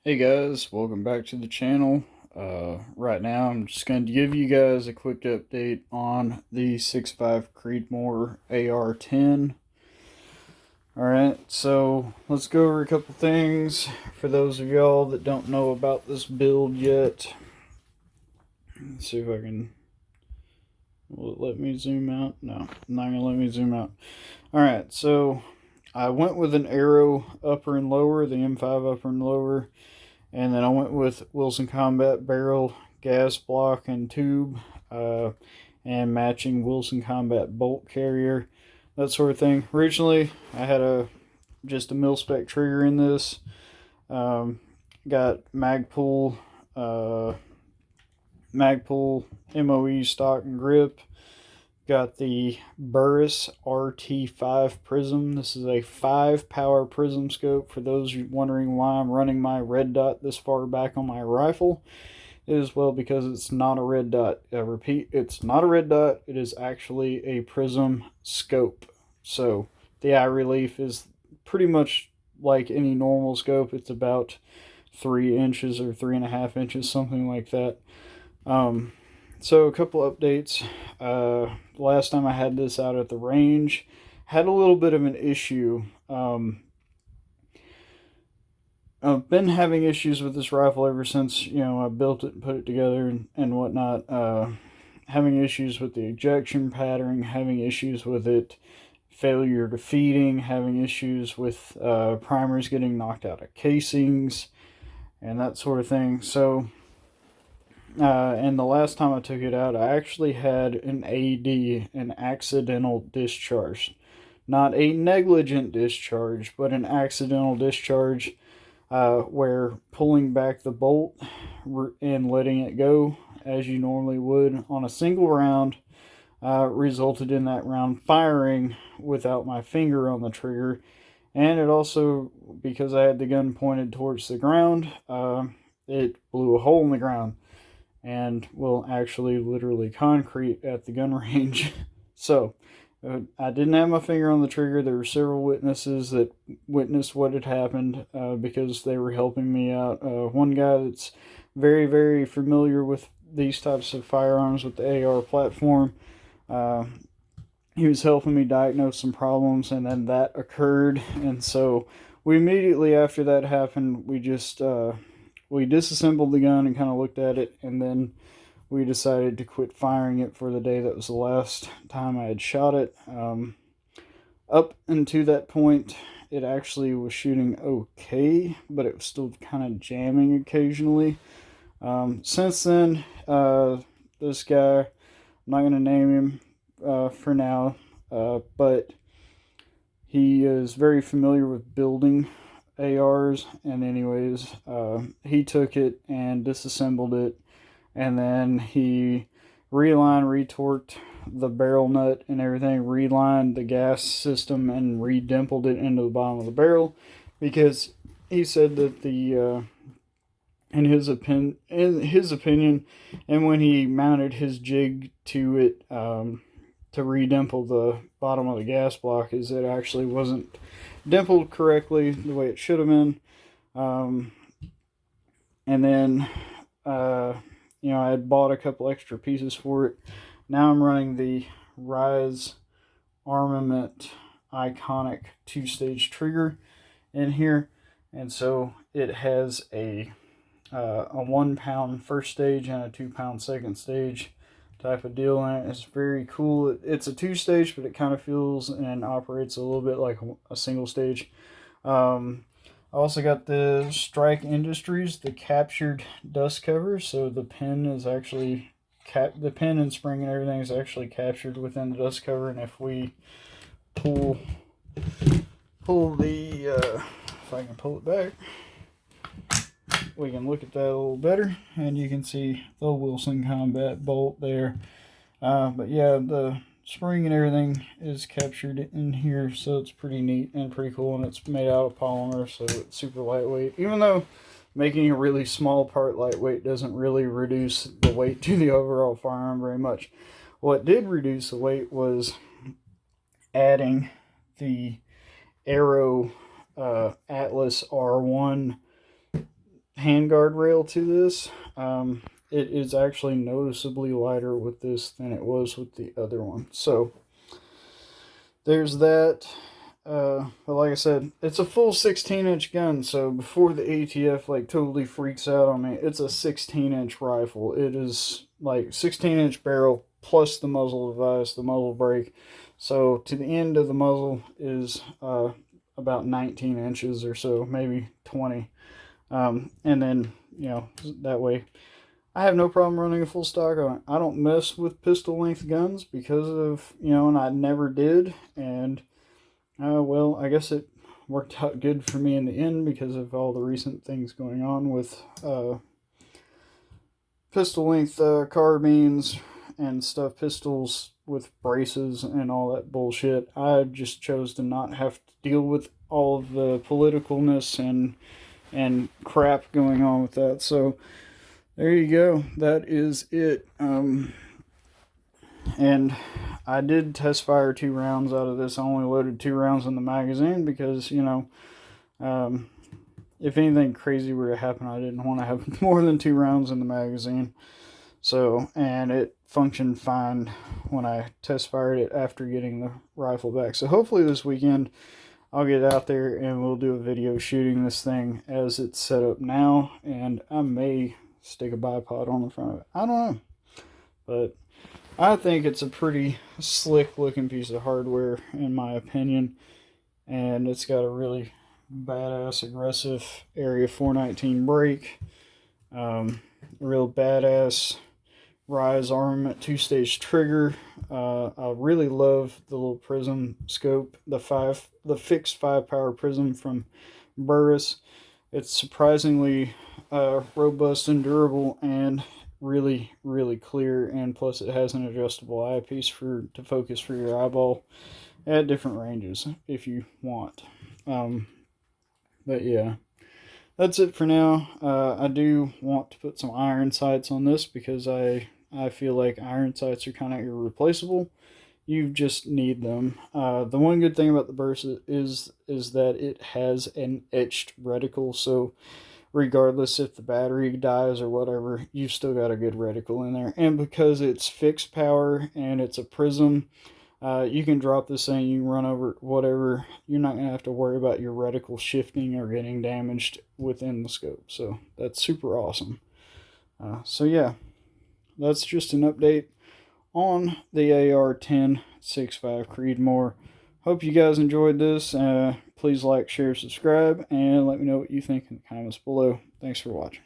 Hey guys, welcome back to the channel. Right now I'm just going to give you guys a quick update on the 6.5 Creedmoor AR-10. Alright, so let's go over a couple things for those of y'all that don't know about this build yet. Let's see if I can... Will it let me zoom out? No, not going to let me zoom out. Alright, so I went with an Arrow upper and lower, the M5 upper and lower. And then I went with Wilson Combat barrel, gas block, and tube, and matching Wilson Combat bolt carrier, that sort of thing. Originally, I had just a mil-spec trigger in this. Got Magpul MOE stock and grip. Got the Burris RT5 prism. This is a 5-power prism scope. For those wondering why I'm running my red dot this far back on my rifle, it is well because it's not a red dot. I repeat, it's not a red dot. It is actually a prism scope. So the eye relief is pretty much like any normal scope. It's about 3 inches or 3.5 inches, something like that. So a couple updates. Last time I had this out at the range, had a little bit of an issue. I've been having issues with this rifle ever since, I built it and put it together and whatnot. Having issues with the ejection pattern, having issues with it failure to feeding, having issues with primers getting knocked out of casings, and that sort of thing. So and the last time I took it out, I actually had an AD, an accidental discharge. Not a negligent discharge, but an accidental discharge where pulling back the bolt and letting it go as you normally would on a single round resulted in that round firing without my finger on the trigger. And it also, because I had the gun pointed towards the ground, it blew a hole in the ground. And will actually literally concrete at the gun range. So I didn't have my finger on the trigger. There were several witnesses that witnessed what had happened because they were helping me out. One guy that's very, very familiar with these types of firearms with the AR platform, he was helping me diagnose some problems, and then that occurred. And so we immediately after that happened, we just we disassembled the gun and kind of looked at it, and then we decided to quit firing it for the day. That was the last time I had shot it. Up until that point, it actually was shooting okay, but it was still kind of jamming occasionally. Since then, this guy, I'm not going to name him for now, but he is very familiar with building ARs, and anyways, he took it and disassembled it, and then he relined, retorqued the barrel nut and everything, relined the gas system, and redimpled it into the bottom of the barrel, because he said that the in his opinion, and when he mounted his jig to it to redimple the bottom of the gas block, is it actually wasn't dimpled correctly the way it should have been. And then I had bought a couple extra pieces for it. Now I'm running the Rise Armament Iconic 2-stage trigger in here, and so it has a 1 pound first stage and a 2 pound second stage type of deal in it. It's very cool. It's a 2-stage, but it kind of feels and operates a little bit like a single stage. I also got the Strike Industries, the captured dust cover. So the pin is actually the pin and spring and everything is actually captured within the dust cover. And if we pull the if I can pull it back, we can look at that a little better, and you can see the Wilson Combat bolt there. But yeah, the spring and everything is captured in here, so it's pretty neat and pretty cool, and it's made out of polymer, so it's super lightweight. Even though making a really small part lightweight doesn't really reduce the weight to the overall firearm very much. What did reduce the weight was adding the Arrow Atlas R1 handguard rail to this. It is actually noticeably lighter with this than it was with the other one. So there's that. But like I said, it's a full 16-inch gun, so before the ATF like totally freaks out on me, it's a 16-inch rifle. It is like 16-inch barrel plus the muzzle device, the muzzle brake. So to the end of the muzzle is about 19 inches or so, maybe 20. And then, that way I have no problem running a full stock on it. I don't mess with pistol length guns because of, and I never did. And well, I guess it worked out good for me in the end because of all the recent things going on with pistol length carbines and stuff, pistols with braces and all that bullshit. I just chose to not have to deal with all of the politicalness and crap going on with that. So there you go. That is it. And I did test fire 2 rounds out of this. I only loaded 2 rounds in the magazine because, if anything crazy were to happen, I didn't want to have more than 2 rounds in the magazine. So, and it functioned fine when I test fired it after getting the rifle back. So hopefully this weekend I'll get out there and we'll do a video shooting this thing as it's set up now. And I may stick a bipod on the front of it. I don't know. But I think it's a pretty slick looking piece of hardware in my opinion. And it's got a really badass aggressive area 419 brake. A real badass Rise armament 2-stage trigger. I really love the little prism scope, the fixed 5-power prism from Burris. It's surprisingly robust and durable, and really, really clear. And plus, it has an adjustable eyepiece to focus for your eyeball at different ranges if you want. But yeah. That's it for now. I do want to put some iron sights on this because I feel like iron sights are kind of irreplaceable. You just need them. The one good thing about the burst is that it has an etched reticle, so regardless if the battery dies or whatever, you've still got a good reticle in there. And because it's fixed power and it's a prism, you can drop this thing, you can run over whatever. You're not going to have to worry about your reticle shifting or getting damaged within the scope. So that's super awesome. So yeah, that's just an update on the AR-10 6.5 Creedmoor. Hope you guys enjoyed this. Please like, share, subscribe, and let me know what you think in the comments below. Thanks for watching.